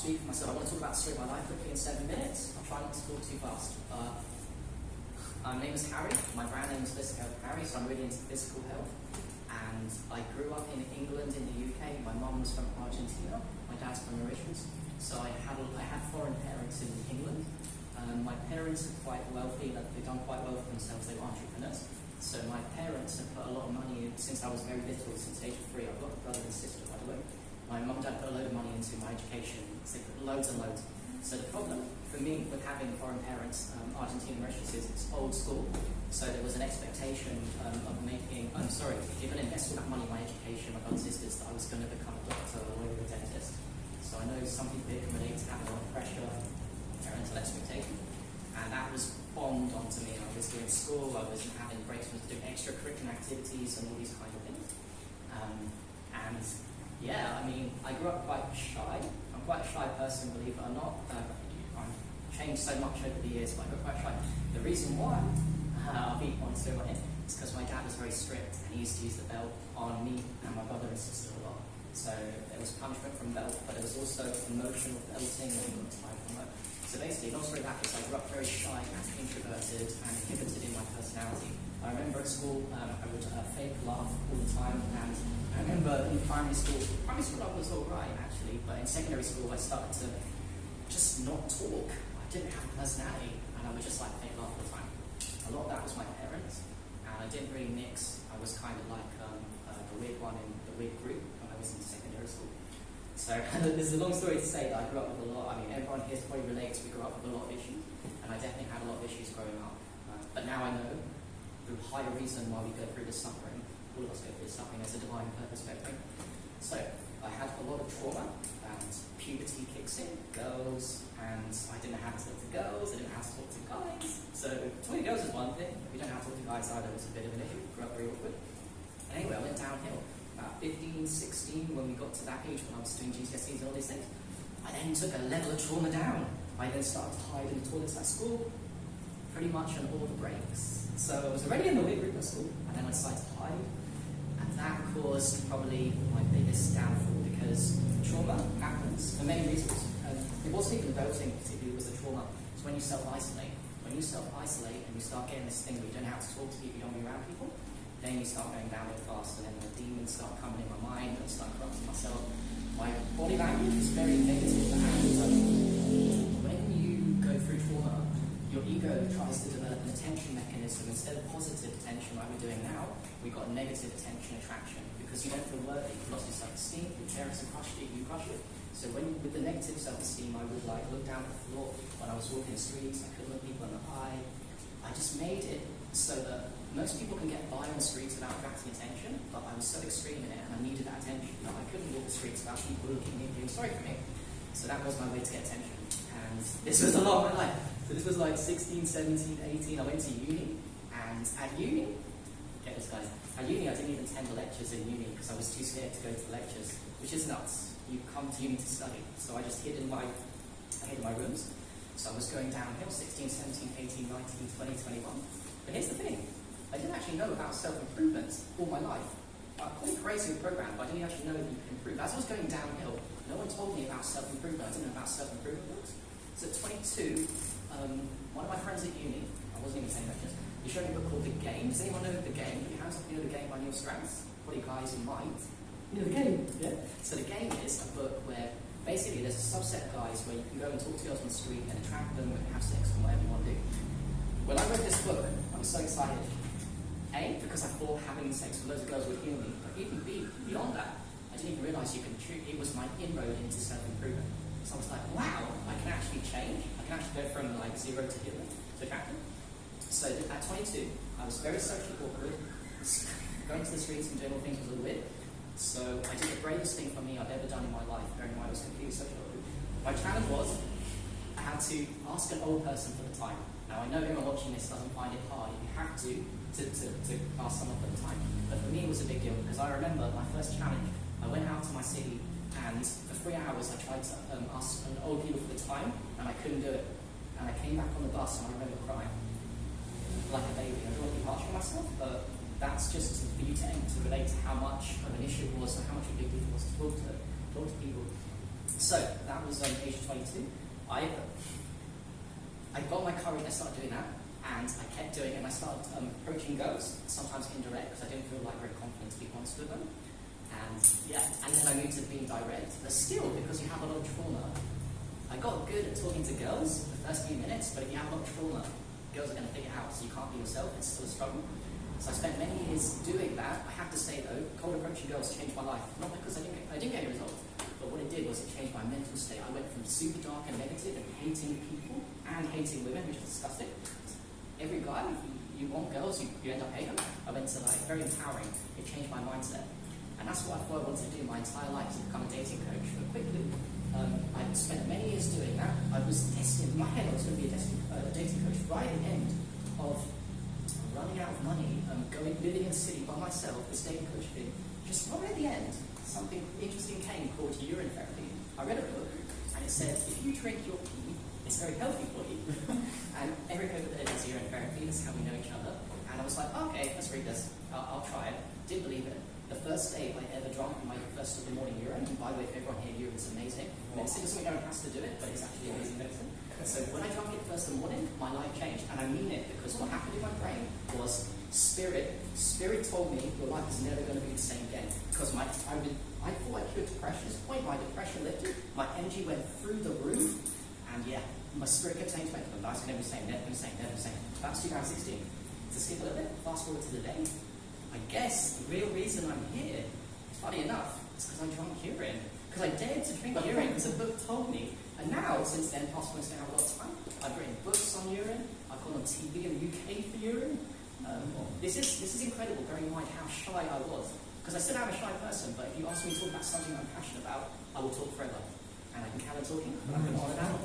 speak for myself. I want to talk about the story of my life quickly in 7 minutes. I'll try not to talk too fast. My name is Harry. My brand name is Physical Health Harry, so I'm really into physical health. And I grew up in England, in the UK. My mum was from Argentina. My dad's from Mauritius. So I had foreign parents in England. My parents are quite wealthy. They've done quite well for themselves. They were entrepreneurs. So my parents have put a lot of money in since I was very little, since the age of 3. I've got a brother and sister, by the way. My mum and dad put a load of money into my education. So they put loads and loads. So the problem for me with having foreign parents, Argentina and Mauritius, is it's old school. So there was an expectation of given an investment of money in my education, my brothers and sisters, that I was going to become a doctor or a dentist. So I know some people here can relate to having a lot of pressure, parental expectation. And that was bombed onto me. I was doing school, I was having breaks, I was doing extracurricular activities and all these kind of things. I grew up quite shy. I'm quite a shy person, believe it or not. I've changed so much over the years, but I grew up quite shy. The reason why, I'll be honest with you, is because my dad was very strict and he used to use the belt on me and my brother and sister a lot. So there was punishment from belt, but there was also emotional belting and we got time from work. So basically, long story back is I grew up very shy and introverted and inhibited in my personality. I remember at school, I would fake laugh all the time, and I remember in primary school I was alright actually, but in secondary school I started to just not talk. I didn't have a personality, and I would just like fake laugh all the time. A lot of that was my parents, and I didn't really mix. I was kind of like the weird one in the weird group when I was in secondary school. So there's a long story to say that I grew up with a lot. I mean, everyone here probably relates. We grew up with a lot of issues, and I definitely had a lot of issues growing up. But now I know the higher reason why we go through this suffering. All of us go through this suffering. There's a divine purpose for everything. So I had a lot of trauma, and puberty kicks in, girls, and I didn't know how to talk to girls. I didn't know how to talk to guys. So talking to girls is one thing. If you don't know how to talk to guys either, it's a bit of an issue. Grew up very awkward. Anyway, I went downhill. About 15, 16, when we got to that age when I was doing GCSEs and all these things, I then took a level of trauma down. I then started to hide in the toilets at school, pretty much on all the breaks. So I was already in the weird group at school, and then I decided to hide. And that caused probably my biggest downfall, because trauma happens for many reasons. It wasn't even the belting particularly, it was the trauma. It's when you self-isolate. When you self-isolate and you start getting this thing where you don't know how to talk to people, you don't want to be around people, then you start going down real fast, and then the demons start coming in my mind, and I start corrupting myself. My body language is very negative, and when you go through trauma, your ego tries to develop an attention mechanism. Instead of positive attention like we're doing now, we've got negative attention attraction, because you don't feel worthy, you lost your self-esteem, your parents have crushed it, you crush it. So with the negative self-esteem, I would look down at the floor when I was walking the streets, I couldn't look people in the eye. I just made it so that most people can get by on the streets without attracting attention, but I was so extreme in it and I needed that attention that I couldn't walk the streets without people looking at me and feeling sorry for me. So that was my way to get attention. And this was a lot of my life. So this was like 16, 17, 18. I went to uni, and at uni, get this guys, at uni I didn't even attend the lectures in uni because I was too scared to go to the lectures, which is nuts. You come to uni to study. So I just hid in my rooms. So I was going downhill, 16, 17, 18, 19, 20, 21. But here's the thing. I didn't actually know about self-improvement all my life. I call it crazy program, but I didn't actually know that you can improve. As I was going downhill, no one told me about self-improvement. I didn't know about self-improvement books. So at 22, one of my friends at uni, I wasn't even saying that, he showed me a book called The Game. Does anyone know The Game? Put your hands up if you know The Game by Neil Strauss. Probably guys who might. You know The Game? Yeah. So The Game is a book where basically there's a subset of guys where you can go and talk to girls on the street and attract them and have sex and whatever you want to do. When I read this book, I was so excited. A, because I thought having sex with loads of girls would heal me, but even B, beyond that, I didn't even realise you could treat it was my inroad into self-improvement. So I was like, wow, I can actually change. I can actually go from like 0 to healing to attracting. So at 22, I was very socially awkward. Going to the streets and doing all things was a little weird. So I did the bravest thing for me I've ever done in my life, bearing in mind I was completely socially awkward. My challenge was, I had to ask an old person for the time. Now I know everyone watching this doesn't find it hard. You have to ask someone for the time. But for me it was a big deal, because I remember my first challenge, I went out to my city, and for 3 hours I tried to ask an old people for the time, and I couldn't do it. And I came back on the bus and I remember crying like a baby. I don't want to be harsh on myself, but that's just for you to relate to how much of an issue it was and how much of a big deal it was to talk to people. So that was age 22. I got my courage, I started doing that, and I kept doing it, and I started approaching girls, sometimes indirect, because I didn't feel like very confident to be honest with them. And yeah, and then I moved to being direct. But still, because you have a lot of trauma, I got good at talking to girls the first few minutes, but if you have a lot of trauma, girls are going to figure it out, so you can't be yourself, it's still a struggle. So I spent many years doing that. I have to say though, cold approaching girls changed my life. Not because I didn't get any results, but what it did was it changed my mental state. I went from super dark and negative and hating people and hating women, which is disgusting. Every guy, you want girls, you end up hating them. I went to like very empowering. It changed my mindset. And that's what I thought I wanted to do my entire life, to become a dating coach. But quickly, I spent many years doing that. I was testing, in my head I was going to be a dating coach right at the end of running out of money, living in the city by myself, this dating coach thing. Just right at the end, something interesting came called urine therapy. I read a book, and it said, if you drink your pee, it's very healthy for you. And Eric over there does urine therapy, that's how we know each other. And I was like, okay, let's read this. I'll try it. Didn't believe it. The first day I ever drank my first of the morning urine, and by the way, if everyone here, urine is amazing. Medicine doesn't mean everyone has to do it, but it's actually amazing medicine. So when I drank it first in the morning, my life changed, and I mean it, because what happened in my brain was Spirit told me your life is never going to be the same again. Because I thought I cured depression. At this point, my depression lifted, my energy went through the roof, and yeah, my spirit kept saying to me, the life's going to be the same, never the same, never the same. That was 2016. To skip a little bit, fast forward to today, I guess the real reason I'm here, funny enough, is because I drank urine. Because I dared to drink urine because a book told me. And now, since then, past points now, I've got time. I've written books on urine. I've gone on TV in the UK for urine. This is incredible, bearing in mind how shy I was. Because I said I'm a shy person, but if you ask me to talk about something I'm passionate about, I will talk forever. And I can carry on talking, but I'm going to on and out.